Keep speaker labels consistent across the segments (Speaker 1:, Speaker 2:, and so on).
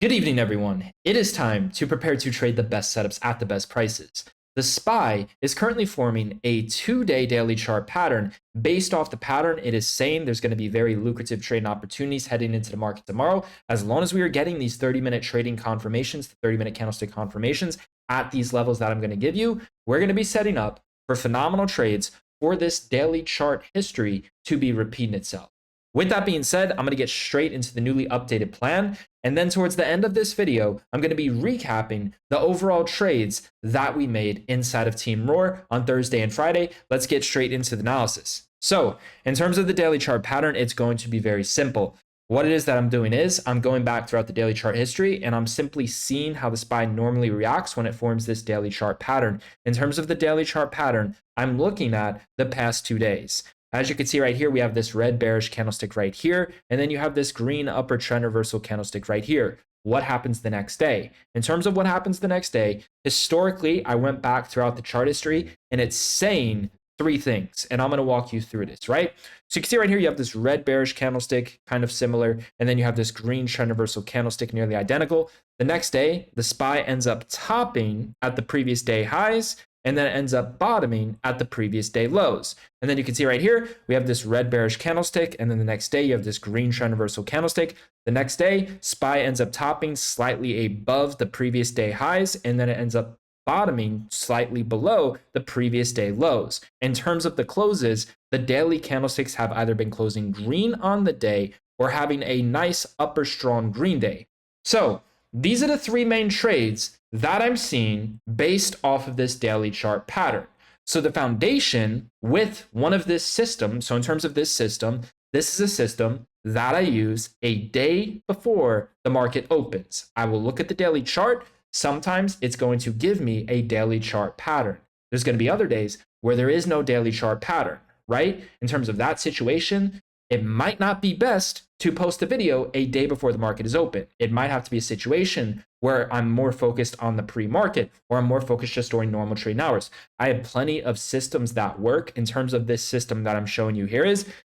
Speaker 1: Good evening, everyone. It is time to prepare to trade the best setups at the best prices. The SPY is currently forming a 2-day daily chart pattern. Based off the pattern, it is saying there's going to be very lucrative trading opportunities heading into the market tomorrow, as long as we are getting these 30-minute trading confirmations, 30-minute candlestick confirmations at these levels that I'm going to give you. We're going to be setting up for phenomenal trades for this daily chart history to be repeating itself. With that being said, I'm going to get straight into the newly updated plan. And then towards the end of this video, I'm going to be recapping the overall trades that we made inside of Team Roar on Thursday and Friday. Let's get straight into the analysis. So in terms of the daily chart pattern, it's going to be very simple. What it is that I'm doing is I'm going back throughout the daily chart history and I'm simply seeing how the SPY normally reacts when it forms this daily chart pattern. In terms of the daily chart pattern, I'm looking at the past 2 days. As you can see right here, we have this red bearish candlestick right here, and then you have this green upper trend reversal candlestick right here. What happens the next day? In terms of what happens the next day, historically, I went back throughout the chart history, and it's saying 3 things, and I'm going to walk you through this, right? So you can see right here, you have this red bearish candlestick, kind of similar, and then you have this green trend reversal candlestick, nearly identical. The next day, the SPY ends up topping at the previous day highs, and then it ends up bottoming at the previous day lows. And then you can see right here, we have this red bearish candlestick, and then the next day you have this green trend reversal candlestick. The next day, SPY ends up topping slightly above the previous day highs, and then it ends up bottoming slightly below the previous day lows. In terms of the closes, the daily candlesticks have either been closing green on the day or having a nice upper strong green day. So these are the 3 main trades that I'm seeing based off of this daily chart pattern. So the foundation with one of this system, so in terms of this system, this is a system that I use a day before the market opens. I will look at the daily chart. Sometimes it's going to give me a daily chart pattern. There's going to be other days where there is no daily chart pattern, right? In terms of that situation, it might not be best to post a video a day before the market is open. It might have to be a situation where I'm more focused on the pre-market or I'm more focused just during normal trading hours. I have plenty of systems that work. In terms of this system that I'm showing you here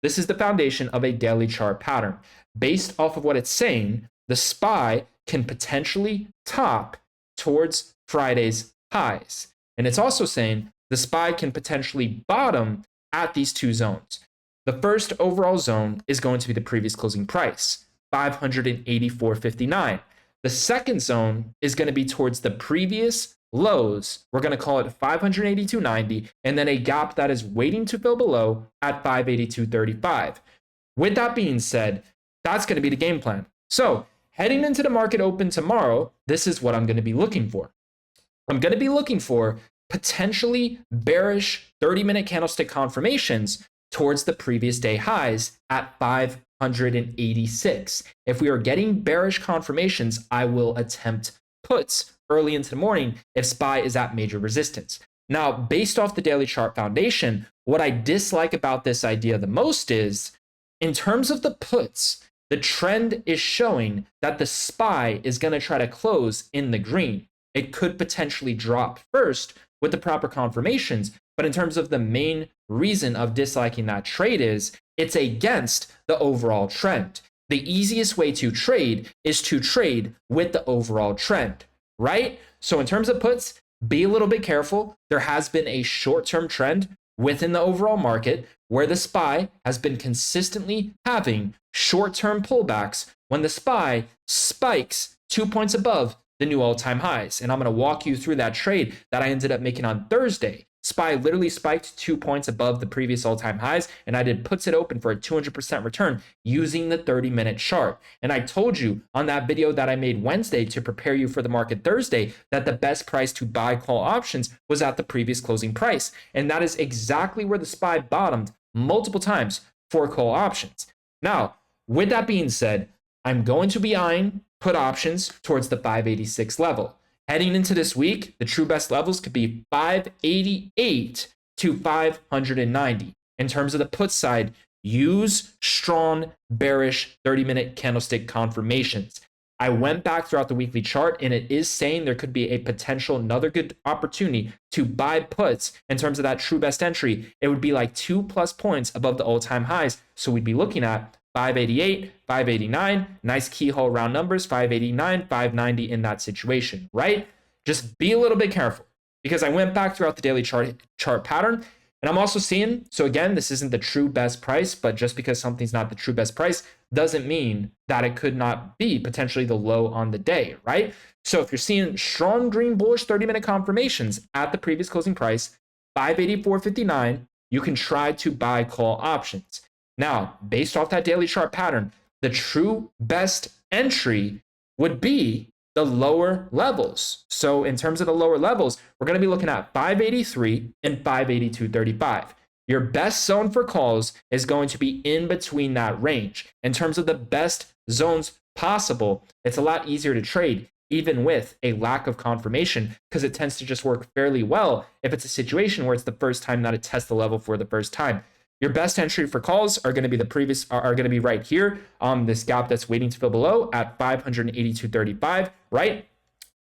Speaker 1: this is the foundation of a daily chart pattern. Based off of what it's saying, the SPY can potentially top towards Friday's highs. And it's also saying the SPY can potentially bottom at these 2 zones. The first overall zone is going to be the previous closing price, 584.59. The second zone is going to be towards the previous lows. We're going to call it 582.90, and then a gap that is waiting to fill below at 582.35. With that being said, that's going to be the game plan. So heading into the market open tomorrow, this is what I'm going to be looking for. I'm going to be looking for potentially bearish 30-minute candlestick confirmations towards the previous day highs at 586. If we are getting bearish confirmations, I will attempt puts early into the morning if SPY is at major resistance. Now, based off the daily chart foundation, what I dislike about this idea the most is, in terms of the puts, the trend is showing that the SPY is going to try to close in the green. It could potentially drop first with the proper confirmations, but in terms of the main reason of disliking that trade is it's against the overall trend. The easiest way to trade is to trade with the overall trend, right? So in terms of puts, be a little bit careful. There has been a short-term trend within the overall market where the SPY has been consistently having short-term pullbacks when the SPY spikes 2 points above the new all-time highs. And I'm going to walk you through that trade that I ended up making on Thursday. SPY literally spiked 2 points above the previous all-time highs, and I did puts it open for a 200% return using the 30-minute chart. And I told you on that video that I made Wednesday to prepare you for the market Thursday that the best price to buy call options was at the previous closing price. And that is exactly where the SPY bottomed multiple times for call options. Now, with that being said, I'm going to be eyeing put options towards the 586 level. Heading into this week, the true best levels could be 588 to 590. In terms of the put side, use strong bearish 30-minute candlestick confirmations. I went back throughout the weekly chart and it is saying there could be a potential another good opportunity to buy puts in terms of that true best entry. It would be like 2+ points above the all-time highs. So we'd be looking at 588, 589, nice keyhole round numbers, 589, 590 in that situation, right? Just be a little bit careful because I went back throughout the daily chart pattern and I'm also seeing, so again, this isn't the true best price, but just because something's not the true best price doesn't mean that it could not be potentially the low on the day, right? So if you're seeing strong green bullish 30-minute confirmations at the previous closing price, 584.59, you can try to buy call options. Now, based off that daily chart pattern, the true best entry would be the lower levels. So in terms of the lower levels, we're going to be looking at 583 and 582.35. Your best zone for calls is going to be in between that range. In terms of the best zones possible, it's a lot easier to trade even with a lack of confirmation because it tends to just work fairly well if it's a situation where it's the first time that it tests the level for the first time. Your best entry for calls are going to be are going to be right here on this gap that's waiting to fill below at 582.35, right?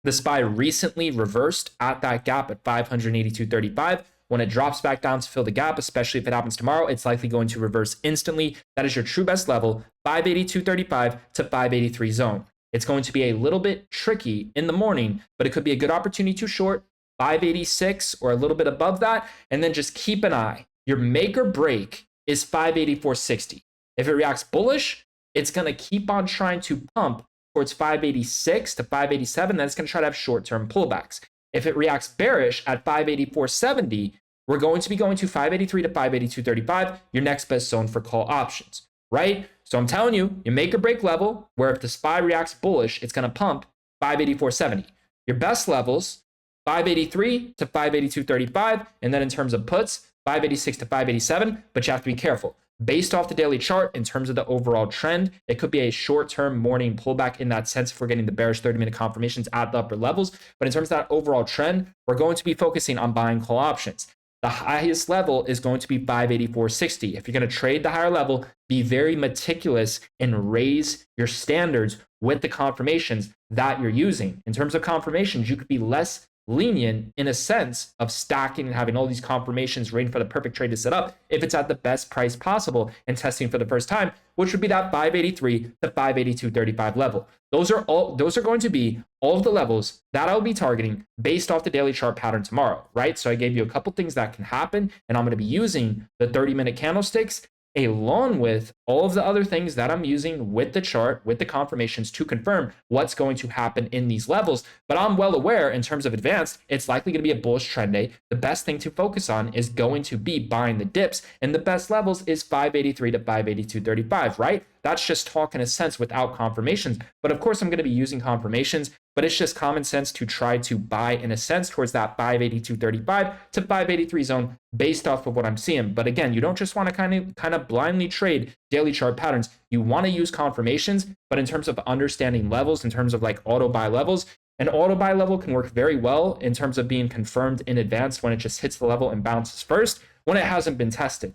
Speaker 1: The SPY recently reversed at that gap at 582.35. When it drops back down to fill the gap, especially if it happens tomorrow, it's likely going to reverse instantly. That is your true best level, 582.35 to 583 zone. It's going to be a little bit tricky in the morning, but it could be a good opportunity to short 586 or a little bit above that, and then just keep an eye. Your make or break is 584.60. If it reacts bullish, it's going to keep on trying to pump towards 586 to 587. Then it's going to try to have short-term pullbacks. If it reacts bearish at 584.70, we're going to be going to 583 to 582.35, your next best zone for call options, right? So I'm telling you, your make or break level, where if the SPY reacts bullish, it's going to pump 584.70. Your best levels, 583 to 582.35. And then in terms of puts, 586 to 587, but you have to be careful. Based off the daily chart, in terms of the overall trend, it could be a short-term morning pullback in that sense if we're getting the bearish 30-minute confirmations at the upper levels. But in terms of that overall trend, we're going to be focusing on buying call options. The highest level is going to be 584.60. If you're going to trade the higher level, be very meticulous and raise your standards with the confirmations that you're using. In terms of confirmations, you could be less lenient in a sense of stacking and having all these confirmations waiting for the perfect trade to set up if it's at the best price possible and testing for the first time, which would be that 583 to 582.35 level. Those are going to be all of the levels that I'll be targeting based off the daily chart pattern tomorrow, right? So I gave you a couple things that can happen, and I'm going to be using the 30-minute candlesticks along with all of the other things that I'm using with the chart, with the confirmations to confirm what's going to happen in these levels. But I'm well aware in terms of advanced, it's likely going to be a bullish trend day. The best thing to focus on is going to be buying the dips, and the best levels is 583 to 582.35, right? That's just talk in a sense without confirmations. But of course, I'm going to be using confirmations, but it's just common sense to try to buy in a sense towards that 582.35 to 583 zone based off of what I'm seeing. But again, you don't just want to kind of blindly trade daily chart patterns. You want to use confirmations, but in terms of understanding levels, in terms of like auto buy levels, an auto buy level can work very well in terms of being confirmed in advance when it just hits the level and bounces first when it hasn't been tested.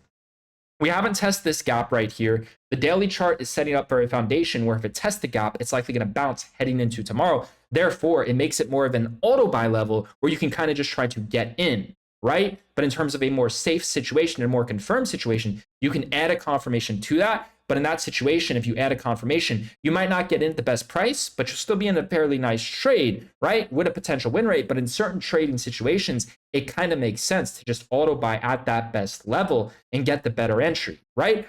Speaker 1: We haven't tested this gap right here. The daily chart is setting up for a foundation where if it tests the gap, it's likely going to bounce heading into tomorrow. Therefore, it makes it more of an auto buy level where you can kind of just try to get in, right? But in terms of a more safe situation, a more confirmed situation, you can add a confirmation to that. But in that situation, if you add a confirmation, you might not get in at the best price, but you'll still be in a fairly nice trade, right? With a potential win rate. But in certain trading situations, it kind of makes sense to just auto buy at that best level and get the better entry, right?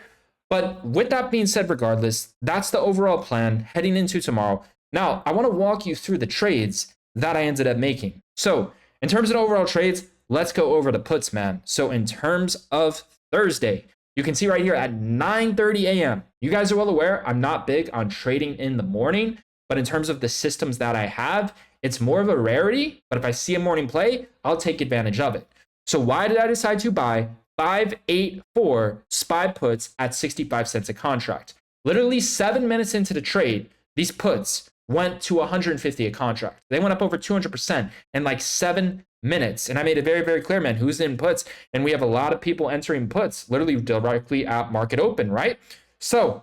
Speaker 1: But with that being said, regardless, that's the overall plan heading into tomorrow. Now, I want to walk you through the trades that I ended up making. So in terms of overall trades, let's go over the puts, man. So in terms of Thursday, you can see right here at 9:30 a.m. You guys are well aware I'm not big on trading in the morning, but in terms of the systems that I have, it's more of a rarity. But if I see a morning play, I'll take advantage of it. So why did I decide to buy 584 SPY puts at 65 cents a contract? Literally 7 minutes into the trade, these puts went to 150 a contract. They went up over 200% in like 7 minutes. And I made it very, very clear, man, who's in puts. And we have a lot of people entering puts literally directly at market open, right? So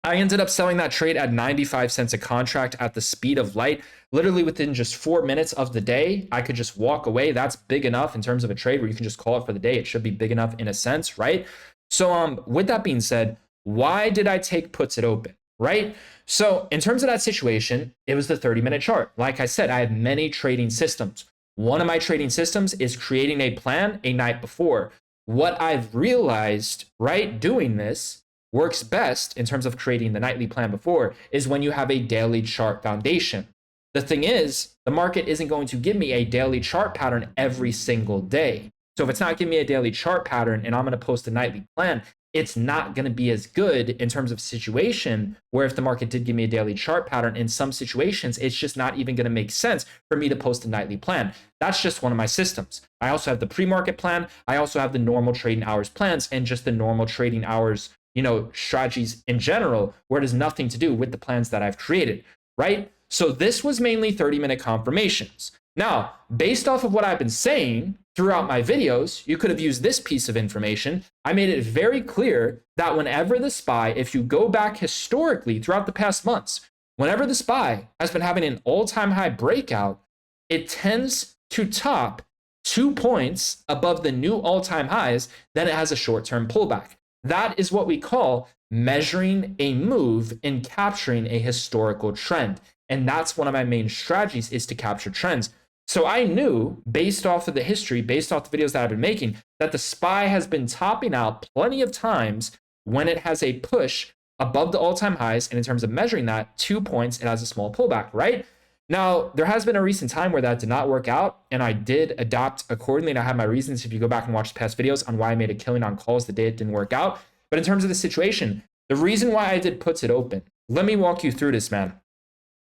Speaker 1: I ended up selling that trade at 95 cents a contract at the speed of light. Literally within just 4 minutes of the day, I could just walk away. That's big enough in terms of a trade where you can just call it for the day. It should be big enough in a sense, right? So with that being said, Why did I take puts at open, right? So in terms of that situation, it was the 30-minute chart. Like I said, I have many trading systems. One of my trading systems is creating a plan a night before. What I've realized, right, doing this works best in terms of creating the nightly plan before is when you have a daily chart foundation. The thing is, the market isn't going to give me a daily chart pattern every single day. So if it's not giving me a daily chart pattern and I'm going to post a nightly plan, it's not going to be as good in terms of situation where if the market did give me a daily chart pattern, in some situations, it's just not even going to make sense for me to post a nightly plan. That's just one of my systems. I also have the pre-market plan. I also have the normal trading hours plans and just the normal trading hours, strategies in general, where it has nothing to do with the plans that I've created, right? So this was mainly 30-minute confirmations. Now, based off of what I've been saying throughout my videos, you could have used this piece of information. I made it very clear that whenever the SPY, if you go back historically throughout the past months, whenever the SPY has been having an all-time high breakout, it tends to top 2 points above the new all-time highs, then it has a short-term pullback. That is what we call measuring a move and capturing a historical trend. And that's one of my main strategies, is to capture trends. So I knew, based off of the history, based off the videos that I've been making, that the SPY has been topping out plenty of times when it has a push above the all-time highs. And in terms of measuring that, 2 points, it has a small pullback, right? Now, there has been a recent time where that did not work out, and I did adapt accordingly. And I have my reasons if you go back and watch the past videos on why I made a killing on calls the day it didn't work out. But in terms of the situation, the reason why I did puts it open, let me walk you through this, man.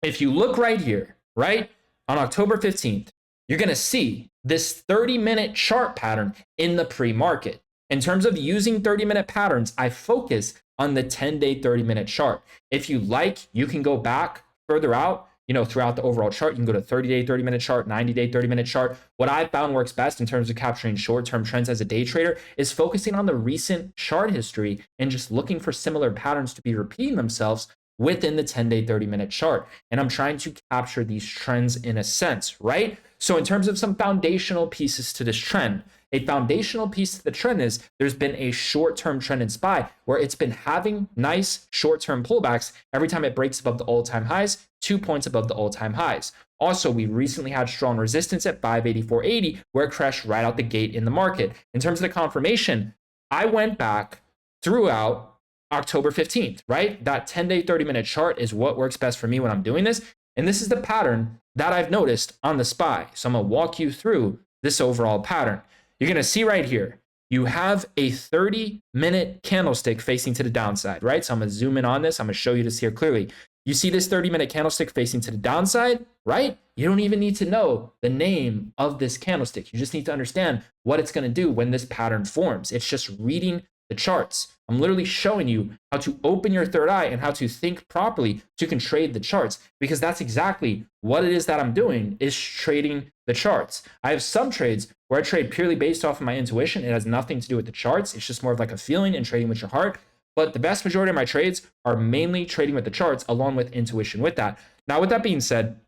Speaker 1: If you look right here, right, on October 15th, you're going to see this 30-minute chart pattern in the pre-market. In terms of using 30-minute patterns, I focus on the 10-day 30-minute chart. If you like, you can go back further out, throughout the overall chart. You can go to 30-day 30-minute chart, 90-day 30-minute chart. What I found works best in terms of capturing short-term trends as a day trader is focusing on the recent chart history and just looking for similar patterns to be repeating themselves within the 10-day 30-minute chart. And I'm trying to capture these trends in a sense, right? So in terms of some foundational pieces to this trend, a foundational piece to the trend is there's been a short-term trend in SPY where it's been having nice short-term pullbacks every time it breaks above the all-time highs, 2 points above the all-time highs. Also, we recently had strong resistance at 584.80 where it crashed right out the gate in the market. In terms of the confirmation, I went back throughout October 15th, right? That 10-day 30-minute chart is what works best for me when I'm doing this. And this is the pattern that I've noticed on the SPY. So I'm going to walk you through this overall pattern. You're going to see right here, you have a 30-minute candlestick facing to the downside, right? So I'm going to zoom in on this. I'm going to show you this here clearly. You see this 30-minute candlestick facing to the downside, right? You don't even need to know the name of this candlestick. You just need to understand what it's going to do when this pattern forms. It's just reading the charts. I'm literally showing you how to open your third eye and how to think properly so you can trade the charts, because that's exactly what it is that I'm doing, is trading the charts. I have some trades where I trade purely based off of my intuition. It has nothing to do with the charts. It's just more of like a feeling and trading with your heart. But the vast majority of my trades are mainly trading with the charts along with intuition with that. Now, with that being said,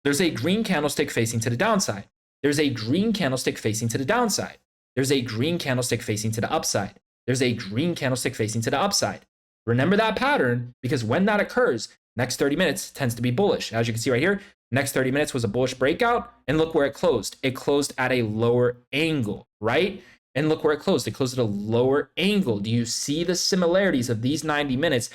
Speaker 1: there's a green candlestick facing to the downside. There's a green candlestick facing to the downside. There's a green candlestick facing to the upside. There's a green candlestick facing to the upside. Remember that pattern, because when that occurs, next 30 minutes tends to be bullish. As you can see right here, next 30 minutes was a bullish breakout, and look where it closed. It closed at a lower angle, right? And look where it closed. It closed at a lower angle. Do you see the similarities of these 90 minutes,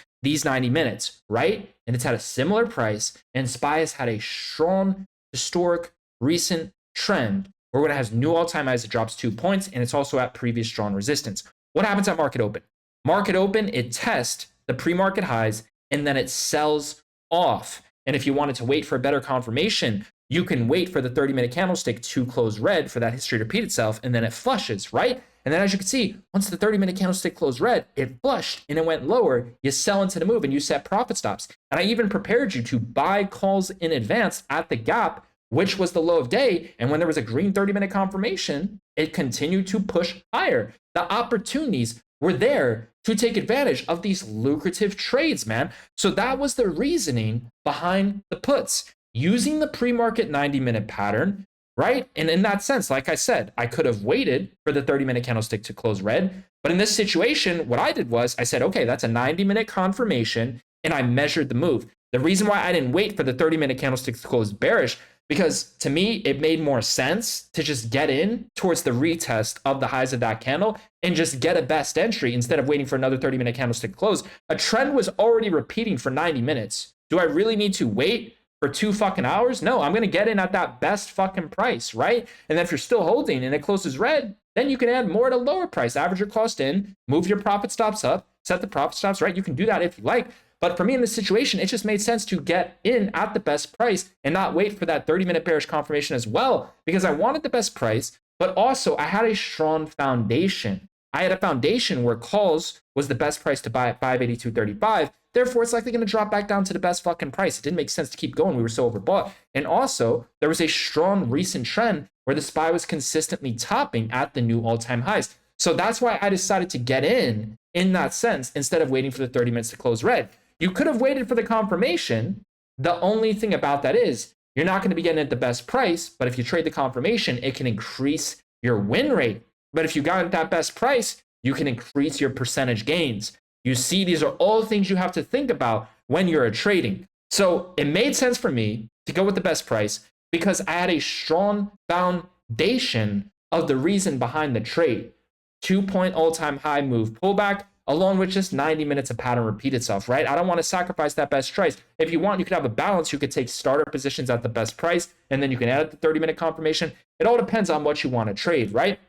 Speaker 1: right? And it's at a similar price, and SPY has had a strong, historic, recent trend where when it has new all-time highs, it drops 2 points, and it's also at previous strong resistance. What happens at market open? Market open, it tests the pre-market highs, and then it sells off. And if you wanted to wait for a better confirmation, you can wait for the 30-minute candlestick to close red for that history to repeat itself, and then it flushes, right? And then as you can see, once the 30-minute candlestick closed red, it flushed and it went lower. You sell into the move and you set profit stops. And I even prepared you to buy calls in advance at the gap, which was the low of day. And when there was a green 30-minute confirmation, it continued to push higher. The opportunities were there to take advantage of these lucrative trades, man. So that was the reasoning behind the puts. Using the pre-market 90-minute pattern, right? And in that sense, like I said, I could have waited for the 30-minute candlestick to close red. But in this situation, what I did was I said, okay, that's a 90-minute confirmation, and I measured the move. The reason why I didn't wait for the 30-minute candlestick to close bearish, because to me, it made more sense to just get in towards the retest of the highs of that candle and just get a best entry instead of waiting for another 30-minute candlestick to close. A trend was already repeating for 90 minutes. Do I really need to wait for 2 fucking hours? No, I'm going to get in at that best fucking price, right? And then if you're still holding and it closes red, then you can add more at a lower price. Average your cost in, move your profit stops up, set the profit stops, right? You can do that if you like. But for me in this situation, it just made sense to get in at the best price and not wait for that 30-minute bearish confirmation as well, because I wanted the best price, but also I had a strong foundation. I had a foundation where calls was the best price to buy at 582.35. Therefore, it's likely going to drop back down to the best fucking price. It didn't make sense to keep going. We were so overbought. And also, there was a strong recent trend where the SPY was consistently topping at the new all-time highs. So that's why I decided to get in that sense instead of waiting for the 30 minutes to close red. You could have waited for the confirmation. The only thing about that is you're not going to be getting at the best price, but if you trade the confirmation, it can increase your win rate. But if you got at that best price, you can increase your percentage gains. You see, these are all things you have to think about when you're trading. So it made sense for me to go with the best price because I had a strong foundation of the reason behind the trade. 2-point all-time high move pullback, along with just 90 minutes of pattern repeat itself, right? I don't want to sacrifice that best price. If you want, you could have a balance. You could take starter positions at the best price, and then you can add the 30-minute confirmation. It all depends on what you want to trade, right?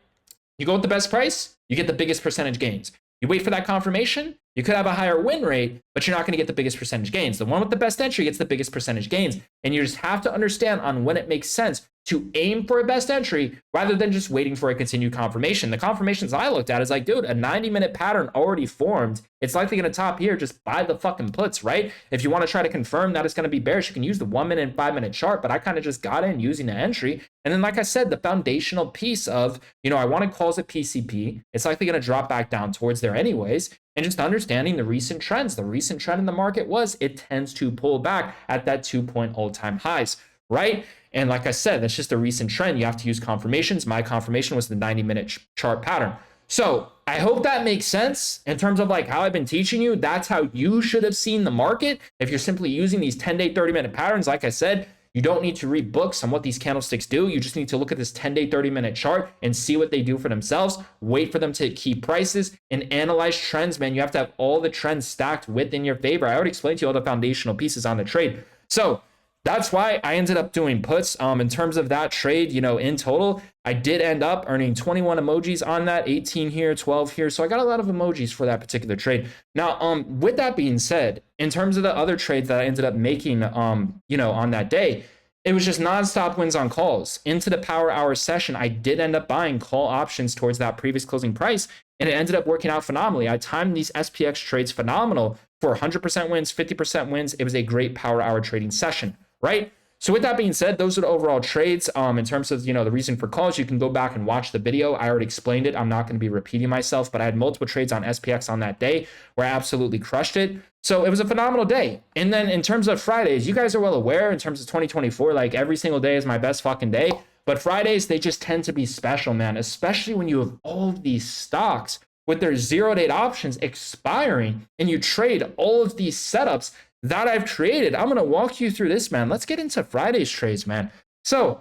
Speaker 1: You go with the best price, you get the biggest percentage gains. You wait for that confirmation, you could have a higher win rate, but you're not going to get the biggest percentage gains. The one with the best entry gets the biggest percentage gains. And you just have to understand on when it makes sense to aim for a best entry rather than just waiting for a continued confirmation. The confirmations I looked at is like, dude, a 90-minute pattern already formed. It's likely going to top here. Just buy the fucking puts, right? If you want to try to confirm that it's going to be bearish, you can use the 1-minute and 5-minute chart, but I kind of just got in using the entry. And then, like I said, the foundational piece of, I want to calls at PCP. It's likely going to drop back down towards there anyways. And just understanding the recent trends. The recent trend in the market was it tends to pull back at that 2-point all-time highs, right? And like I said, that's just a recent trend. You have to use confirmations. My confirmation was the 90-minute chart pattern. So I hope that makes sense in terms of like how I've been teaching you. That's how you should have seen the market. If you're simply using these 10-day, 30-minute patterns, like I said, you don't need to read books on what these candlesticks do. You just need to look at this 10-day, 30-minute chart and see what they do for themselves. Wait for them to keep prices and analyze trends, man. You have to have all the trends stacked within your favor. I already explained to you all the foundational pieces on the trade. So that's why I ended up doing puts. In terms of that trade, in total, I did end up earning 21 emojis on that, 18 here, 12 here. So I got a lot of emojis for that particular trade. Now, with that being said, in terms of the other trades that I ended up making, on that day, it was just nonstop wins on calls. Into the power hour session, I did end up buying call options towards that previous closing price, and it ended up working out phenomenally. I timed these SPX trades phenomenal for 100% wins, 50% wins. It was a great power hour trading session, right? So with that being said, those are the overall trades. In terms of, the reason for calls, you can go back and watch the video. I already explained it. I'm not going to be repeating myself, but I had multiple trades on SPX on that day where I absolutely crushed it. So it was a phenomenal day. And then in terms of Fridays, you guys are well aware in terms of 2024, like every single day is my best fucking day. But Fridays, they just tend to be special, man, especially when you have all of these stocks with their 0-date options expiring and you trade all of these setups that I've created. I'm going to walk you through this, man. Let's get into Friday's trades, man. So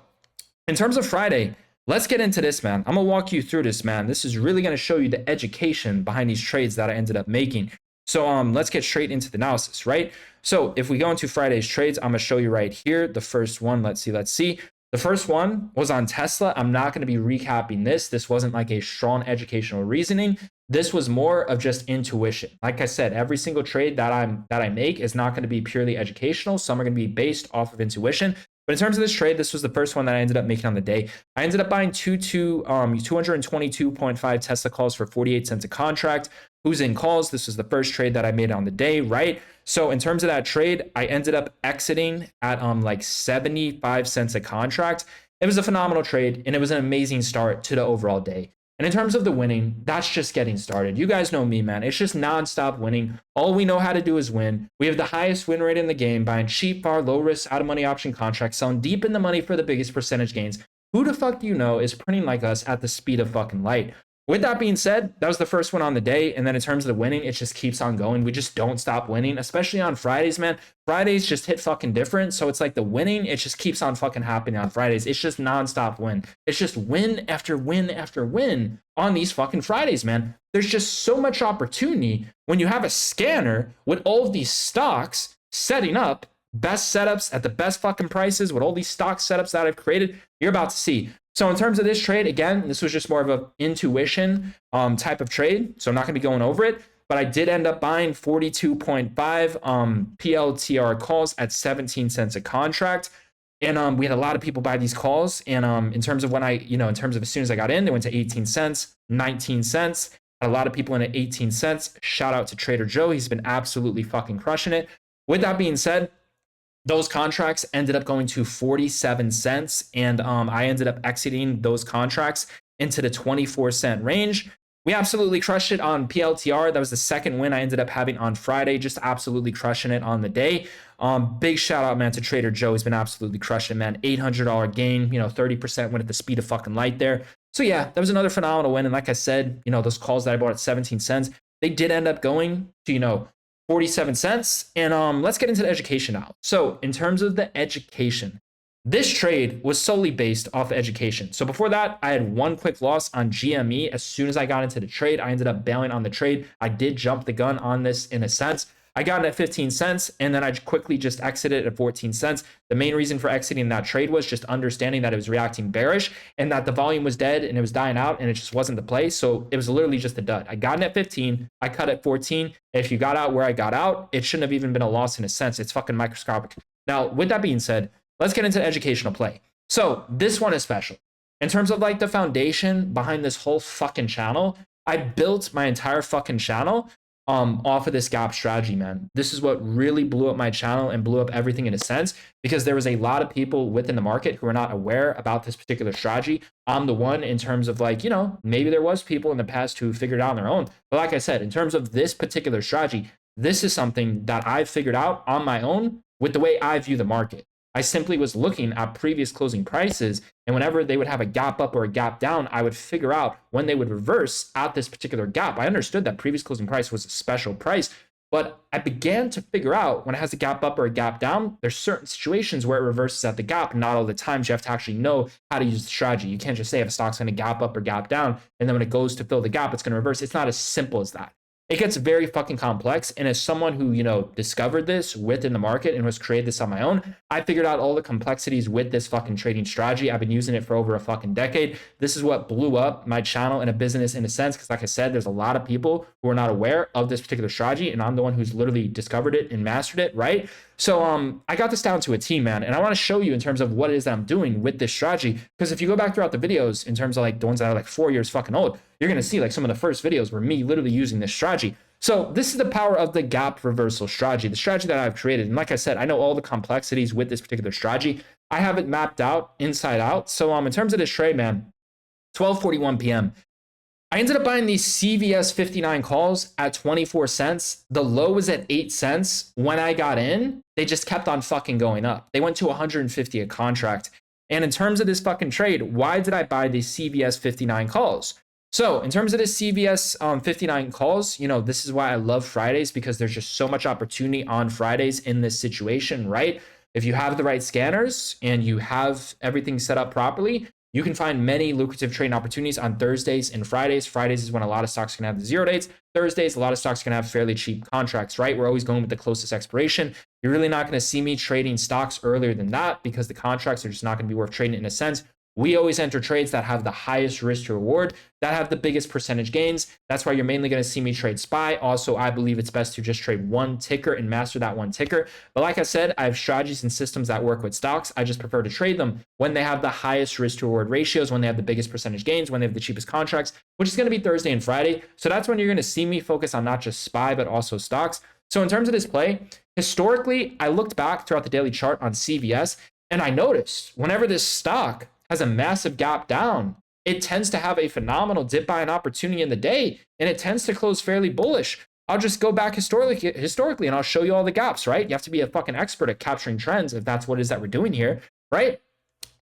Speaker 1: in terms of Friday, let's get into this, man. I'm going to walk you through this, man. This is really going to show you the education behind these trades that I ended up making. So let's get straight into the analysis, right? So if we go into Friday's trades, I'm going to show you right here. The first one, let's see. The first one was on Tesla. I'm not going to be recapping this. This wasn't like a strong educational reasoning. This was more of just intuition. Like I said, every single trade that I make is not going to be purely educational. Some are going to be based off of intuition. But in terms of this trade, this was the first one that I ended up making on the day. I ended up buying 222.5 Tesla calls for 48 cents a contract. Who's in calls? This was the first trade that I made on the day, right? So in terms of that trade, I ended up exiting at like 75 cents a contract. It was a phenomenal trade, and it was an amazing start to the overall day. And in terms of the winning, that's just getting started. You guys know me, man. It's just nonstop winning. All we know how to do is win. We have the highest win rate in the game, buying cheap, far, low risk, out of money option contracts, selling deep in the money for the biggest percentage gains. Who the fuck do you know is printing like us at the speed of fucking light? With that being said, that was the first one on the day. And then in terms of the winning, it just keeps on going. We just don't stop winning, especially on Fridays, man. Fridays just hit fucking different. So it's like the winning, it just keeps on fucking happening on Fridays. It's just nonstop win. It's just win after win after win on these fucking Fridays, man. There's just so much opportunity when you have a scanner with all of these stocks setting up best setups at the best fucking prices with all these stock setups that I've created. You're about to see. So in terms of this trade, again, this was just more of an intuition type of trade. So I'm not going to be going over it, but I did end up buying 42.5 PLTR calls at 17 cents a contract. And we had a lot of people buy these calls. And in terms of when in terms of as soon as I got in, they went to 18 cents, 19 cents. Had a lot of people in at 18 cents. Shout out to Trader Joe. He's been absolutely fucking crushing it. With that being said, those contracts ended up going to 47 cents. And I ended up exiting those contracts into the 24-cent range. We absolutely crushed it on PLTR. That was the second win I ended up having on Friday, just absolutely crushing it on the day. Big shout out, man, to Trader Joe. He's been absolutely crushing it, man. $800 gain, 30% went at the speed of fucking light there. So yeah, that was another phenomenal win. And like I said, those calls that I bought at 17 cents, they did end up going to, 47 cents. And let's get into the education now. So in terms of the education, this trade was solely based off education. So before that, I had one quick loss on GME. As soon as I got into the trade, I ended up bailing on the trade. I did jump the gun on this in a sense. I got it at 15 cents and then I quickly just exited at 14 cents. The main reason for exiting that trade was just understanding that it was reacting bearish and that the volume was dead and it was dying out and it just wasn't the play. So it was literally just a dud. I got in at 15, I cut at 14. If you got out where I got out, it shouldn't have even been a loss in a sense. It's fucking microscopic. Now, with that being said, let's get into educational play. So this one is special. In terms of like the foundation behind this whole fucking channel, I built my entire fucking channel off of this gap strategy, man. This is what really blew up my channel and blew up everything in a sense, because there was a lot of people within the market who are not aware about this particular strategy. I'm the one in terms of like, maybe there was people in the past who figured it out on their own. But like I said, in terms of this particular strategy, this is something that I've figured out on my own with the way I view the market. I simply was looking at previous closing prices, and whenever they would have a gap up or a gap down, I would figure out when they would reverse at this particular gap. I understood that previous closing price was a special price, but I began to figure out when it has a gap up or a gap down, there's certain situations where it reverses at the gap. Not all the times. You have to actually know how to use the strategy. You can't just say if a stock's going to gap up or gap down, and then when it goes to fill the gap, it's going to reverse. It's not as simple as that. It gets very fucking complex. And as someone who, discovered this within the market and was created this on my own, I figured out all the complexities with this fucking trading strategy. I've been using it for over a fucking decade. This is what blew up my channel and a business in a sense. Because like I said, there's a lot of people who are not aware of this particular strategy. And I'm the one who's literally discovered it and mastered it, right? So I got this down to a T, man. And I want to show you in terms of what it is that I'm doing with this strategy. Because if you go back throughout the videos, in terms of like the ones that are like 4 years fucking old, you're going to see like some of the first videos were me literally using this strategy. So this is the power of the gap reversal strategy, the strategy that I've created. And like I said, I know all the complexities with this particular strategy. I have it mapped out inside out. So in terms of this trade, man, 12:41 p.m., I ended up buying these CVS 59 calls at 24 cents. The low was at 8 cents. When I got in, they just kept on fucking going up. They went to 150 a contract. And in terms of this fucking trade, why did I buy these CVS 59 calls? So in terms of this CVS 59 calls, this is why I love Fridays, because there's just so much opportunity on Fridays in this situation, right? If you have the right scanners and you have everything set up properly, you can find many lucrative trading opportunities on Thursdays and Fridays. Fridays is when a lot of stocks can have the zero dates. Thursdays, a lot of stocks can have fairly cheap contracts, right? We're always going with the closest expiration. You're really not going to see me trading stocks earlier than that because the contracts are just not going to be worth trading in a sense. We always enter trades that have the highest risk to reward, that have the biggest percentage gains. That's why you're mainly going to see me trade SPY. Also, I believe it's best to just trade one ticker and master that one ticker. But like I said, I have strategies and systems that work with stocks. I just prefer to trade them when they have the highest risk to reward ratios, when they have the biggest percentage gains, when they have the cheapest contracts, which is going to be Thursday and Friday. So that's when you're going to see me focus on not just SPY, but also stocks. So in terms of this play, historically, I looked back throughout the daily chart on CVS, and I noticed whenever this stock has a massive gap down, it tends to have a phenomenal dip buy and opportunity in the day, and it tends to close fairly bullish. I'll just go back historically, and I'll show you all the gaps, right? You have to be a fucking expert at capturing trends if that's what it is that we're doing here, right?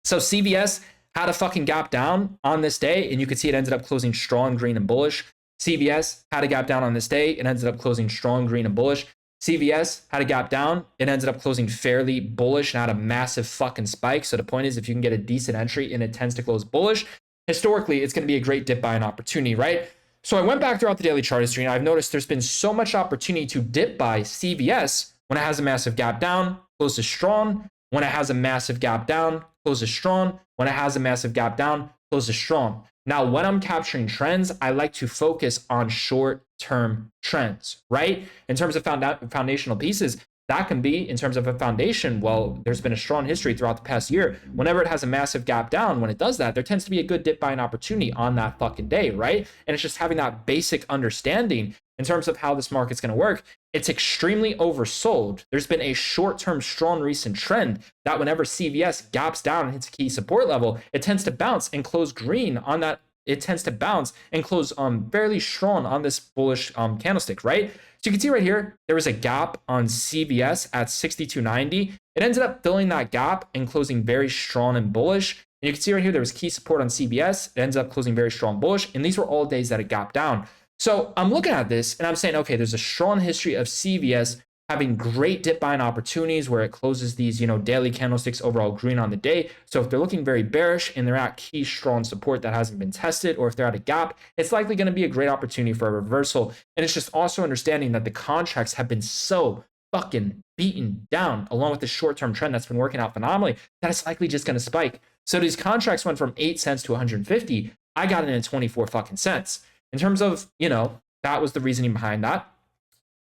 Speaker 1: So CVS had a fucking gap down on this day, and you could see it ended up closing strong green and bullish. CVS had a gap down on this day. It ended up closing strong green and bullish. CVS had a gap down. It ended up closing fairly bullish and had a massive fucking spike. So the point is, if you can get a decent entry and it tends to close bullish, historically, it's going to be a great dip buying opportunity, right? So I went back throughout the daily chart history, and I've noticed there's been so much opportunity to dip buy CVS when it has a massive gap down, closes strong. When it has a massive gap down, closes strong. When it has a massive gap down, closes strong. Now, when I'm capturing trends, I like to focus on short-term trends, right? In terms of foundational pieces, that can be, in terms of a foundation, well, there's been a strong history throughout the past year. Whenever it has a massive gap down, when it does that, there tends to be a good dip buying opportunity on that fucking day, right? And it's just having that basic understanding in terms of how this market's going to work. It's extremely oversold. There's been a short-term strong recent trend that whenever CVS gaps down and hits a key support level, it tends to bounce and close green on that. It tends to bounce and close fairly strong on this bullish candlestick, right? So you can see right here, there was a gap on CVS at 62.90. It ended up filling that gap and closing very strong and bullish. And you can see right here, there was key support on CVS. It ends up closing very strong bullish. And these were all days that it gapped down. So I'm looking at this and I'm saying, okay, there's a strong history of CVS having great dip buying opportunities where it closes these, daily candlesticks overall green on the day. So if they're looking very bearish and they're at key strong support that hasn't been tested, or if they're at a gap, it's likely going to be a great opportunity for a reversal. And it's just also understanding that the contracts have been so fucking beaten down along with the short-term trend that's been working out phenomenally that it's likely just going to spike. So these contracts went from 8 cents to 150. I got it in 24 fucking cents. In terms of, that was the reasoning behind that.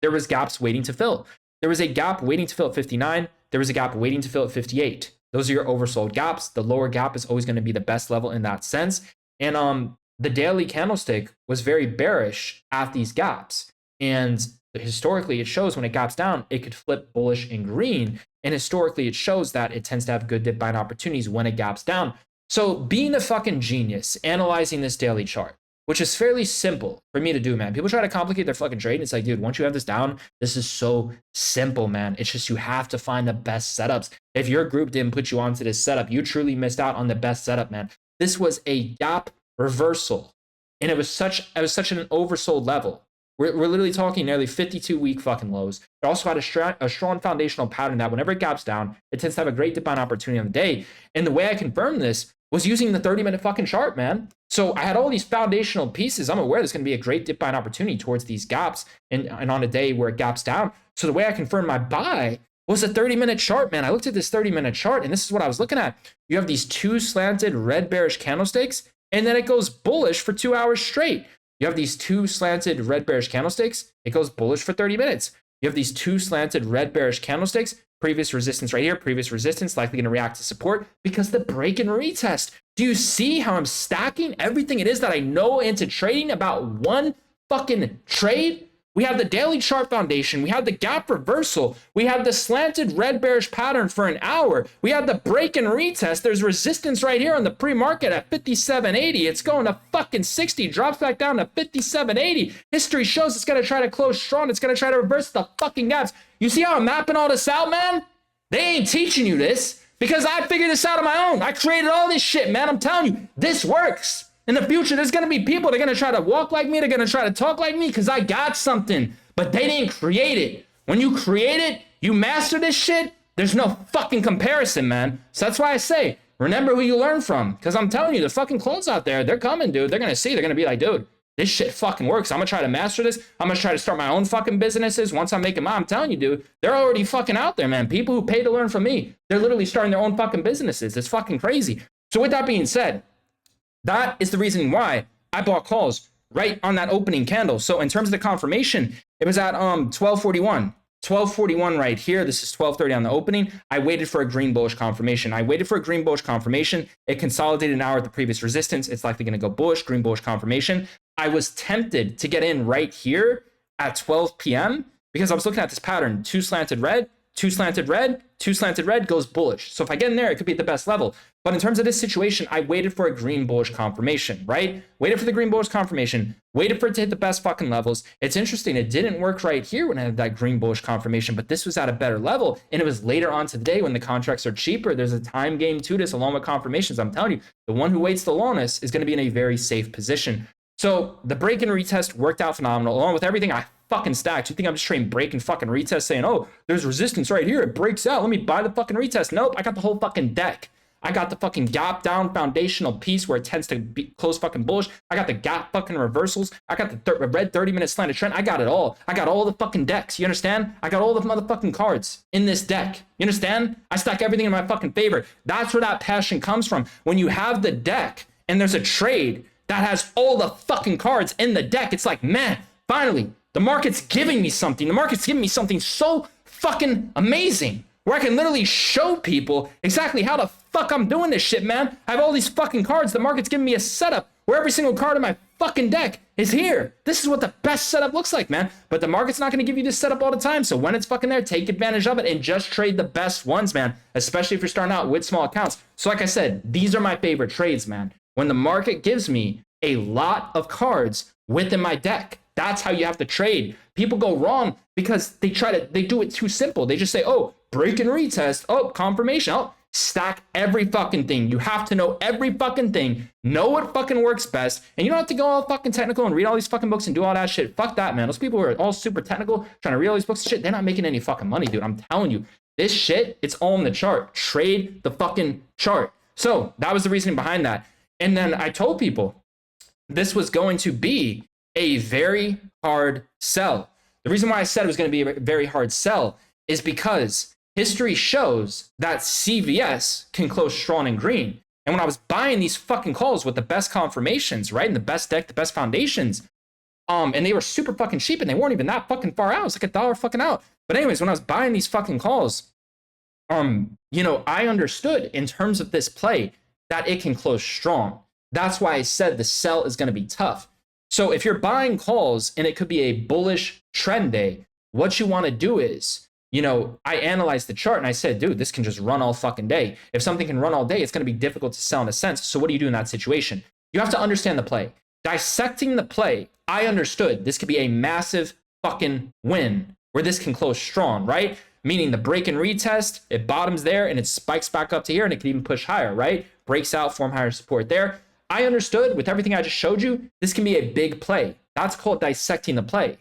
Speaker 1: There was gaps waiting to fill. There was a gap waiting to fill at 59. There was a gap waiting to fill at 58. Those are your oversold gaps. The lower gap is always going to be the best level in that sense. And the daily candlestick was very bearish at these gaps. And historically, it shows when it gaps down, it could flip bullish and green. And historically, it shows that it tends to have good dip buying opportunities when it gaps down. So being a fucking genius, analyzing this daily chart, which is fairly simple for me to do, man. People try to complicate their fucking trade. It's like, dude, once you have this down, this is so simple, man. It's just you have to find the best setups. If your group didn't put you onto this setup, you truly missed out on the best setup, man. This was a gap reversal, and it was such an oversold level. We're literally talking nearly 52-week fucking lows. It also had a strong foundational pattern that whenever it gaps down, it tends to have a great dip buying opportunity on the day. And the way I confirmed this was using the 30-minute fucking chart, man. So I had all these foundational pieces. I'm aware there's going to be a great dip buying opportunity towards these gaps and on a day where it gaps down. So the way I confirmed my buy was a 30-minute chart, man. I looked at this 30-minute chart, and this is what I was looking at. You have these two slanted red bearish candlesticks, and then it goes bullish for 2 hours straight. You have these two slanted red bearish candlesticks. It goes bullish for 30 minutes. You have these two slanted red bearish candlesticks. Previous resistance right here, previous resistance, likely going to react to support because the break and retest. Do you see how I'm stacking everything it is that I know into trading about one fucking trade? We have the daily chart foundation. We have the gap reversal. We have the slanted red bearish pattern for an hour. We have the break and retest. There's resistance right here on the pre-market at 57.80. It's going to fucking 60, drops back down to 57.80. History shows it's going to try to close strong. It's going to try to reverse the fucking gaps. You see how I'm mapping all this out, man? They ain't teaching you this because I figured this out on my own. I created all this shit, man. I'm telling you, this works. In the future, there's going to be people that are going to try to walk like me. They're going to try to talk like me because I got something, but they didn't create it. When you create it, you master this shit, there's no fucking comparison, man. So that's why I say, remember who you learn from, because I'm telling you, the fucking clones out there, they're coming, dude. They're going to see. They're going to be like, dude, this shit fucking works. I'm going to try to master this. I'm going to try to start my own fucking businesses. Once I make them, I'm telling you, dude, they're already fucking out there, man. People who pay to learn from me, they're literally starting their own fucking businesses. It's fucking crazy. So with that being said, that is the reason why I bought calls right on that opening candle. So in terms of the confirmation, it was at 1241. 1241 right here. This is 1230 on the opening. I waited for a green bullish confirmation. It consolidated an hour at the previous resistance. It's likely going to go bullish, green bullish confirmation. I was tempted to get in right here at 12 p.m. because I was looking at this pattern, two slanted red, two slanted red goes bullish. So if I get in there, it could be at the best level. But in terms of this situation, I waited for a green bullish confirmation, right? Waited for the green bullish confirmation, waited for it to hit the best fucking levels. It's interesting. It didn't work right here when I had that green bullish confirmation, but this was at a better level. And it was later on today when the contracts are cheaper. There's a time game to this along with confirmations. I'm telling you, the one who waits the longest is going to be in a very safe position. So the break and retest worked out phenomenal along with everything I fucking stacked. You think I'm just trading break and fucking retest saying, oh, there's resistance right here. It breaks out. Let me buy the fucking retest. Nope. I got the whole fucking deck. I got the fucking gap down foundational piece where it tends to be close fucking bullish. I got the gap fucking reversals. I got the red 30-minute slanted trend. I got it all. I got all the fucking decks. You understand? I got all the motherfucking cards in this deck. You understand? I stack everything in my fucking favor. That's where that passion comes from. When you have the deck and there's a trade that has all the fucking cards in the deck, it's like, man, finally, the market's giving me something. The market's giving me something so fucking amazing, where I can literally show people exactly how the fuck I'm doing this shit, man. I have all these fucking cards. The market's giving me a setup where every single card in my fucking deck is here. This is what the best setup looks like, man. But the market's not going to give you this setup all the time. So when it's fucking there, take advantage of it and just trade the best ones, man, especially if you're starting out with small accounts. So like I said, these are my favorite trades, man. When the market gives me a lot of cards within my deck, that's how you have to trade. People go wrong because they do it too simple. They just say, oh, break and retest. Oh, confirmation. Oh, stack every fucking thing. You have to know every fucking thing. Know what fucking works best. And you don't have to go all fucking technical and read all these fucking books and do all that shit. Fuck that, man. Those people who are all super technical, trying to read all these books and shit, they're not making any fucking money, dude. I'm telling you. This shit, it's all in the chart. Trade the fucking chart. So that was the reasoning behind that. And then I told people this was going to be a very hard sell. The reason why I said it was going to be a very hard sell is because history shows that CVS can close strong and green. And when I was buying these fucking calls with the best confirmations, right, and the best deck, the best foundations, and they were super fucking cheap and they weren't even that fucking far out. It was like $1 fucking out. But anyways, when I was buying these fucking calls, I understood in terms of this play that it can close strong. That's why I said the sell is going to be tough. So if you're buying calls and it could be a bullish trend day, what you want to do is, I analyzed the chart and I said, dude, this can just run all fucking day. If something can run all day, it's going to be difficult to sell in a sense. So what do you do in that situation? You have to understand the play. Dissecting the play, I understood this could be a massive fucking win where this can close strong, right? Meaning the break and retest, it bottoms there and it spikes back up to here and it can even push higher, right? Breaks out, form higher support there. I understood with everything I just showed you, this can be a big play. That's called dissecting the play.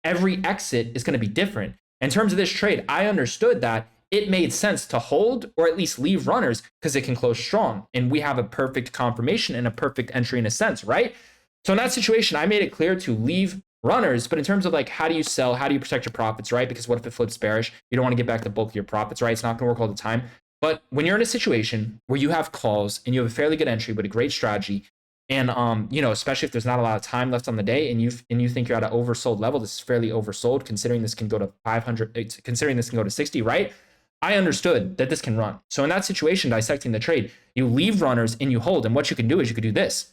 Speaker 1: Every exit is going to be different. In terms of this trade, I understood that it made sense to hold or at least leave runners because it can close strong. And we have a perfect confirmation and a perfect entry in a sense, right? So in that situation, I made it clear to leave runners. But in terms of like, how do you sell? How do you protect your profits, right? Because what if it flips bearish? You don't want to get back the bulk of your profits, right? It's not going to work all the time. But when you're in a situation where you have calls and you have a fairly good entry with a great strategy, and especially if there's not a lot of time left on the day, and you think you're at an oversold level, this is fairly oversold considering this can go to 500, considering this can go to 60, right? I understood that this can run. So in that situation, dissecting the trade, you leave runners and you hold. And what you can do is you could do this.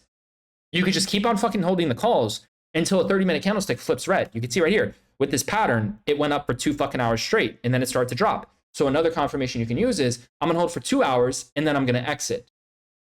Speaker 1: You could just keep on fucking holding the calls until a 30-minute candlestick flips red. You can see right here with this pattern, it went up for 2 fucking hours straight, and then it started to drop. So another confirmation you can use is I'm gonna hold for 2 hours and then I'm gonna exit.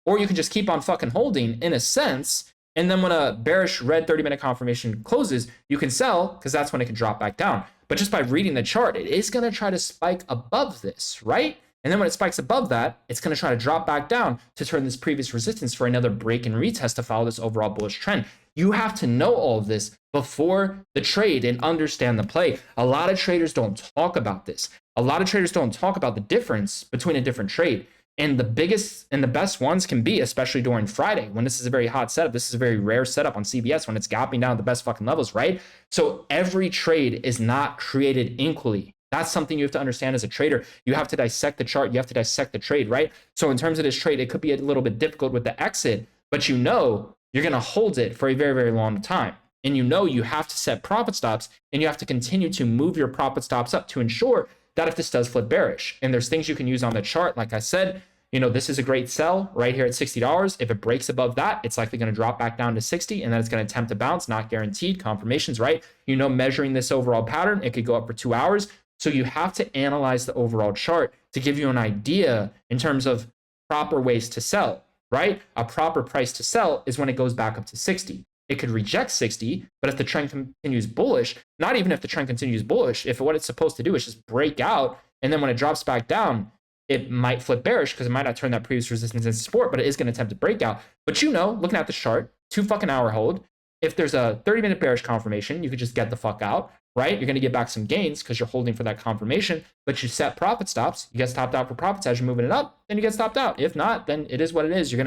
Speaker 1: Or you can just keep on fucking holding in a sense, and then when a bearish red 30-minute confirmation closes, you can sell because that's when it can drop back down. But just by reading the chart, it is gonna try to spike above this, right? And then when it spikes above that, it's gonna try to drop back down to turn this previous resistance for another break and retest to follow this overall bullish trend. You have to know all of this before the trade and understand the play. A lot of traders don't talk about this. A lot of traders don't talk about the difference between a different trade. And the biggest and the best ones can be, especially during Friday, when this is a very hot setup. This is a very rare setup on CBS when it's gapping down at the best fucking levels, right? So every trade is not created equally. That's something you have to understand as a trader. You have to dissect the chart. You have to dissect the trade, right? So in terms of this trade, it could be a little bit difficult with the exit, but you're going to hold it for a very, very long time. And you have to set profit stops, and you have to continue to move your profit stops up to ensure that if this does flip bearish. And there's things you can use on the chart. Like I said, this is a great sell right here at $60. If it breaks above that, it's likely going to drop back down to 60, and then it's going to attempt to bounce, not guaranteed. Confirmations, right? Measuring this overall pattern, it could go up for 2 hours. So you have to analyze the overall chart to give you an idea in terms of proper ways to sell, right? A proper price to sell is when it goes back up to 60. It could reject 60, but if the trend continues bullish, not even if the trend continues bullish, if what it's supposed to do is just break out, and then when it drops back down, it might flip bearish because it might not turn that previous resistance into support, but it is going to attempt to break out. But looking at the chart, 2 fucking hour hold, if there's a 30-minute bearish confirmation, you could just get the fuck out, right? You're going to get back some gains because you're holding for that confirmation, but you set profit stops. You get stopped out for profits as you're moving it up, then you get stopped out. If not, then it is what it is. You're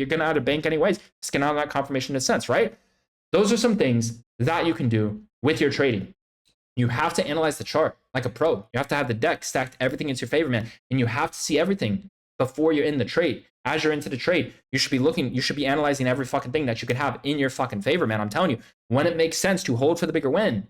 Speaker 1: gonna out of bank anyways. Just get out of that confirmation in a sense, right? Those are some things that you can do with your trading. You have to analyze the chart like a pro. You have to have the deck stacked everything into your favor, man. And you have to see everything before you're in the trade. As you're into the trade, you should be analyzing every fucking thing that you could have in your fucking favor, man. I'm telling you, when it makes sense to hold for the bigger win,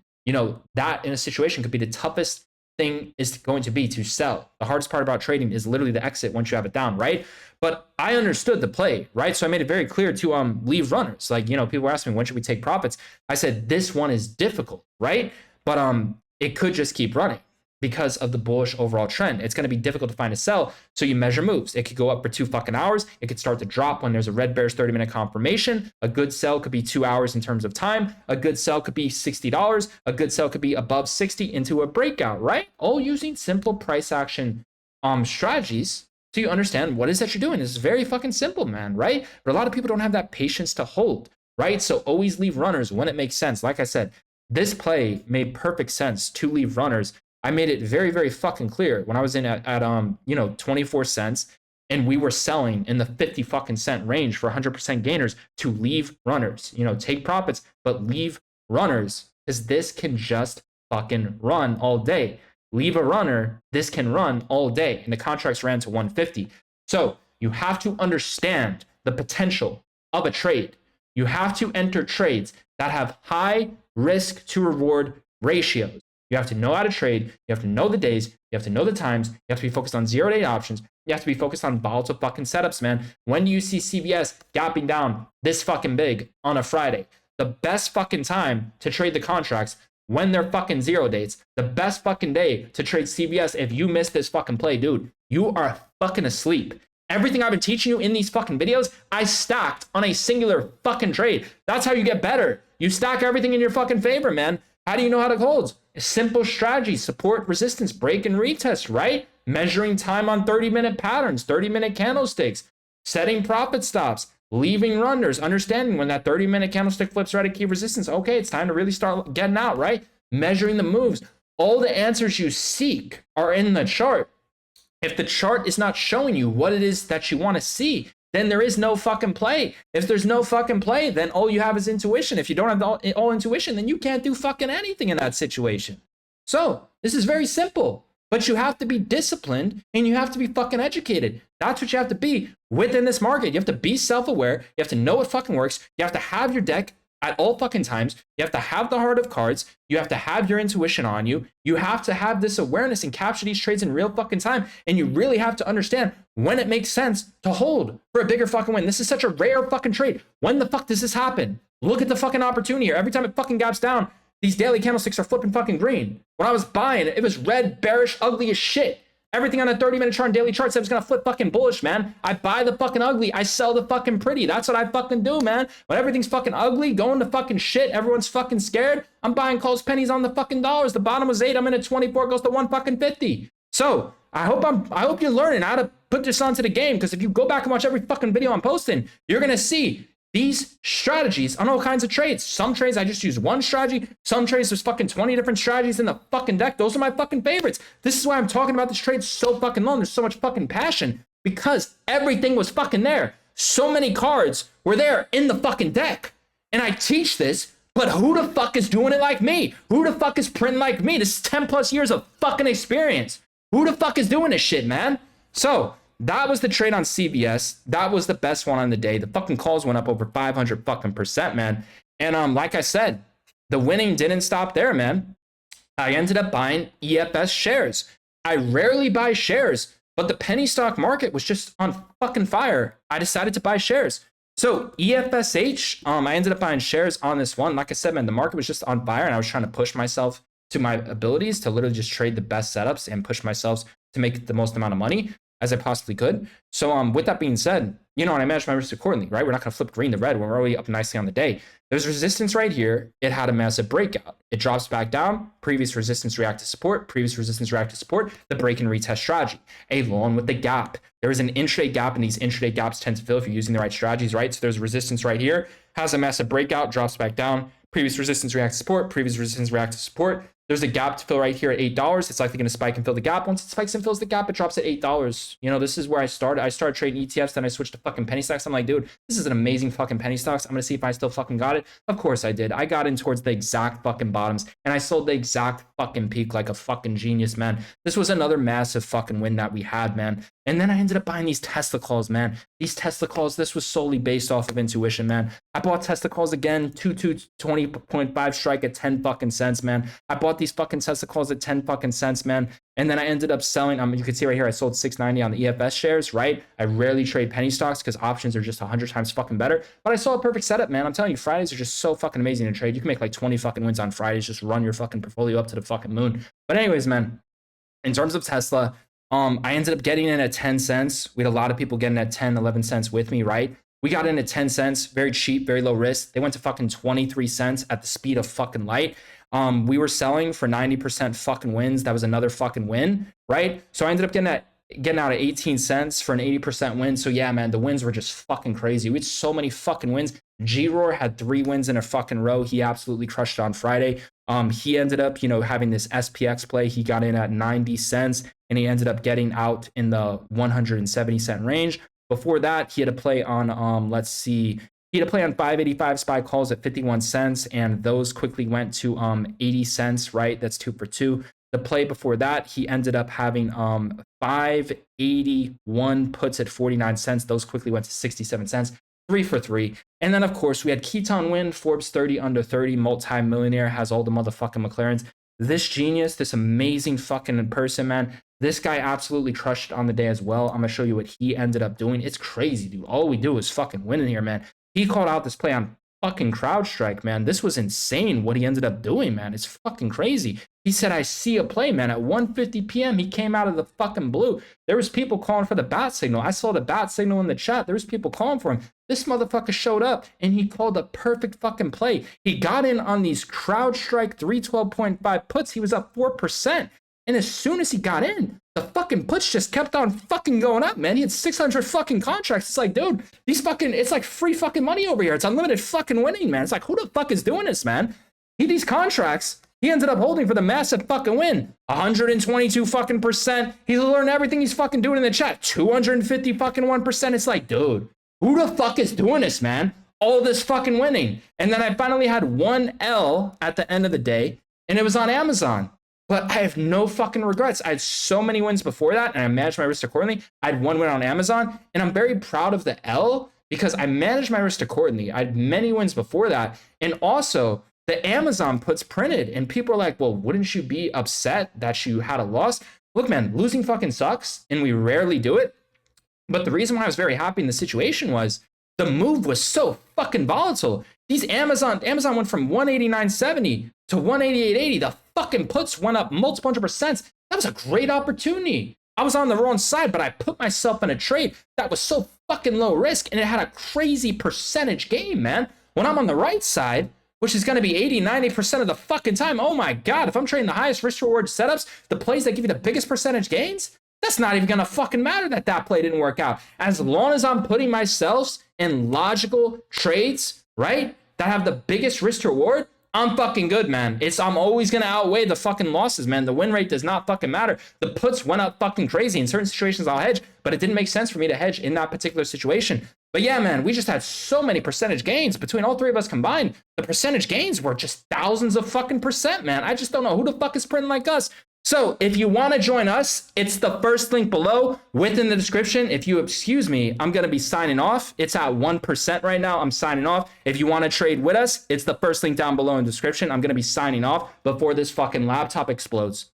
Speaker 1: that in a situation could be the toughest thing is going to be to sell. The hardest part about trading is literally the exit once you have it down, right? But I understood the play, right? So I made it very clear to leave runners. Like, people were asking me, when should we take profits? I said, this one is difficult, right? But it could just keep running because of the bullish overall trend. It's going to be difficult to find a sell. So you measure moves. It could go up for 2 fucking hours. It could start to drop when there's a red bearish 30-minute confirmation. A good sell could be 2 hours in terms of time. A good sell could be $60. A good sell could be above 60 into a breakout, right? All using simple price action strategies. So you understand what is that you're doing. This is very fucking simple, man, right? But a lot of people don't have that patience to hold, right? So always leave runners when it makes sense. Like I said, this play made perfect sense to leave runners. I made it very, very fucking clear when I was in at 24 cents and we were selling in the 50 fucking cent range for 100% gainers to leave runners. Take profits, but leave runners because this can just fucking run all day. Leave a runner, this can run all day. And the contracts ran to 150. So you have to understand the potential of a trade. You have to enter trades that have high risk to reward ratios. You have to know how to trade. You have to know the days. You have to know the times. You have to be focused on 0-day options. You have to be focused on volatile fucking setups, man. When do you see CVS gapping down this fucking big on a Friday? The best fucking time to trade the contracts when they're fucking 0 dates. The best fucking day to trade CVS. If you miss this fucking play, dude, you are fucking asleep. Everything I've been teaching you in these fucking videos, I stacked on a singular fucking trade. That's how you get better. You stack everything in your fucking favor, man. How do you know how to hold? A simple strategy, support, resistance, break, and retest, right? Measuring time on 30-minute patterns, 30-minute candlesticks, setting profit stops, leaving runners, understanding when that 30-minute candlestick flips right at key resistance. Okay, it's time to really start getting out, right? Measuring the moves. All the answers you seek are in the chart. If the chart is not showing you what it is that you want to see, then there is no fucking play. If there's no fucking play, then all you have is intuition. If you don't have all intuition, then you can't do fucking anything in that situation. So this is very simple, but you have to be disciplined and you have to be fucking educated. That's what you have to be within this market. You have to be self-aware. You have to know what fucking works. You have to have your deck at all fucking times. You have to have the heart of cards. You have to have your intuition on you. You have to have this awareness and capture these trades in real fucking time. And you really have to understand when it makes sense to hold for a bigger fucking win. This is such a rare fucking trade. When the fuck does this happen? Look at the fucking opportunity here. Every time it fucking gaps down, these daily candlesticks are flipping fucking green. When I was buying, it was red, bearish, ugly as shit. Everything on a 30-minute chart and daily chart said it was gonna flip fucking bullish, man. I buy the fucking ugly, I sell the fucking pretty. That's what I fucking do, man. When everything's fucking ugly, going to fucking shit, everyone's fucking scared, I'm buying calls pennies on the fucking dollars. The bottom was 8, I'm in at 24, goes to 1 fucking 50. So I hope you're learning how to put this onto the game, because if you go back and watch every fucking video I'm posting, you're gonna see these strategies on all kinds of trades. Some trades, I just use one strategy. Some trades, there's fucking 20 different strategies in the fucking deck. Those are my fucking favorites. This is why I'm talking about this trade so fucking long. There's so much fucking passion because everything was fucking there. So many cards were there in the fucking deck. And I teach this, but who the fuck is doing it like me? Who the fuck is printing like me? This is 10 plus years of fucking experience. Who the fuck is doing this shit, man? So that was the trade on CVS. That was the best one on the day. The fucking calls went up over 500 fucking percent, man. And like I said, the winning didn't stop there, man. I ended up buying EFSH shares. I rarely buy shares, but the penny stock market was just on fucking fire. I decided to buy shares. So EFSH, I ended up buying shares on this one. Like I said, man, the market was just on fire and I was trying to push myself to my abilities to literally just trade the best setups and push myself to make the most amount of money as I possibly could. So with that being said, you know, and I manage my risk accordingly, right? We're not going to flip green to red when we're already up nicely on the day. There's resistance right here. It had a massive breakout. It drops back down. Previous resistance react to support. Previous resistance react to support. The break and retest strategy. Along with the gap. There is an intraday gap, and these intraday gaps tend to fill if you're using the right strategies, right? So there's resistance right here. Has a massive breakout. Drops back down. Previous resistance react to support. Previous resistance react to support. There's a gap to fill right here at $8. It's likely going to spike and fill the gap. Once it spikes and fills the gap, it drops at $8. You know, this is where I started. I started trading ETFs, then I switched to fucking penny stocks. I'm like, dude, this is an amazing fucking penny stocks. I'm going to see if I still fucking got it. Of course I did. I got in towards the exact fucking bottoms, and I sold the exact fucking peak like a fucking genius, man. This was another massive fucking win that we had, man. And then I ended up buying these Tesla calls, man. These Tesla calls, this was solely based off of intuition, man. I bought Tesla calls again, 20.5 strike at 10 fucking cents, man. I bought these fucking Tesla calls at 10 fucking cents, man. And then I ended up selling, you can see right here, I sold 690 on the EFS shares, right? I rarely trade penny stocks because options are just 100 times fucking better. But I saw a perfect setup, man. I'm telling you, Fridays are just so fucking amazing to trade. You can make like 20 fucking wins on Fridays. Just run your fucking portfolio up to the fucking moon. But anyways, man, in terms of Tesla, I ended up getting in at 10 cents. We had a lot of people getting at 10, 11 cents with me, right? We got in at 10 cents, very cheap, very low risk. They went to fucking 23 cents at the speed of fucking light. We were selling for 90% fucking wins. That was another fucking win, right? So I ended up getting out at 18 cents for an 80% win. So yeah, man, the wins were just fucking crazy. We had so many fucking wins. G-Roar had 3 wins in a fucking row. He absolutely crushed it on Friday. He ended up, you know, having this SPX play. He got in at 90 cents and he ended up getting out in the 170 cent range. Before that, he had a play on, let's see, he had a play on 585 SPY calls at 51 cents, and those quickly went to 80 cents, right? That's 2 for 2. The play before that, he ended up having 581 puts at 49 cents. Those quickly went to 67 cents. 3 for 3. And then, of course, we had Keaton win, Forbes 30 under 30, multi-millionaire, has all the motherfucking McLarens. This genius, this amazing fucking person, man. This guy absolutely crushed it on the day as well. I'm going to show you what he ended up doing. It's crazy, dude. All we do is fucking win in here, man. He called out this play on fucking CrowdStrike, man. This was insane what he ended up doing, man. It's fucking crazy. He said, I see a play, man. At 1:50 p.m., he came out of the fucking blue. There was people calling for the bat signal. I saw the bat signal in the chat. There was people calling for him. This motherfucker showed up, and he called a perfect fucking play. He got in on these CrowdStrike 312.5 puts. He was up 4%. And as soon as he got in, the fucking puts just kept on fucking going up, man. He had 600 fucking contracts. It's like, dude, it's like free fucking money over here. It's unlimited fucking winning, man. It's like, who the fuck is doing this, man? These contracts, he ended up holding for the massive fucking win. 122 fucking percent. He's learned everything he's fucking doing in the chat. 250 fucking 1%. It's like, dude, who the fuck is doing this, man? All this fucking winning. And then I finally had 1 L at the end of the day, and it was on Amazon. But I have no fucking regrets. I had so many wins before that, and I managed my risk accordingly. I had 1 win on Amazon, and I'm very proud of the L because I managed my risk accordingly. I had many wins before that. And also, the Amazon puts printed, and people are like, well, wouldn't you be upset that you had a loss? Look, man, losing fucking sucks, and we rarely do it. But the reason why I was very happy in the situation was the move was so fucking volatile. These Amazon went from 189.70 to 188.80. The fucking puts went up multiple 100%. That was a great opportunity. I was on the wrong side, but I put myself in a trade that was so fucking low risk, and it had a crazy percentage gain, man. When I'm on the right side, which is going to be 80, 90% of the fucking time, oh my God, if I'm trading the highest risk reward setups, the plays that give you the biggest percentage gains, that's not even going to fucking matter that play didn't work out. As long as I'm putting myself in logical trades, right, that have the biggest risk to reward, I'm fucking good, man. I'm always going to outweigh the fucking losses, man. The win rate does not fucking matter. The puts went up fucking crazy. In certain situations, I'll hedge, but it didn't make sense for me to hedge in that particular situation. But yeah, man, we just had so many percentage gains between all 3 of us combined. The percentage gains were just thousands of fucking percent, man. I just don't know who the fuck is printing like us. So if you want to join us, it's the first link below within the description. If you excuse me, I'm going to be signing off. It's at 1% right now. I'm signing off. If you want to trade with us, it's the first link down below in the description. I'm going to be signing off before this fucking laptop explodes.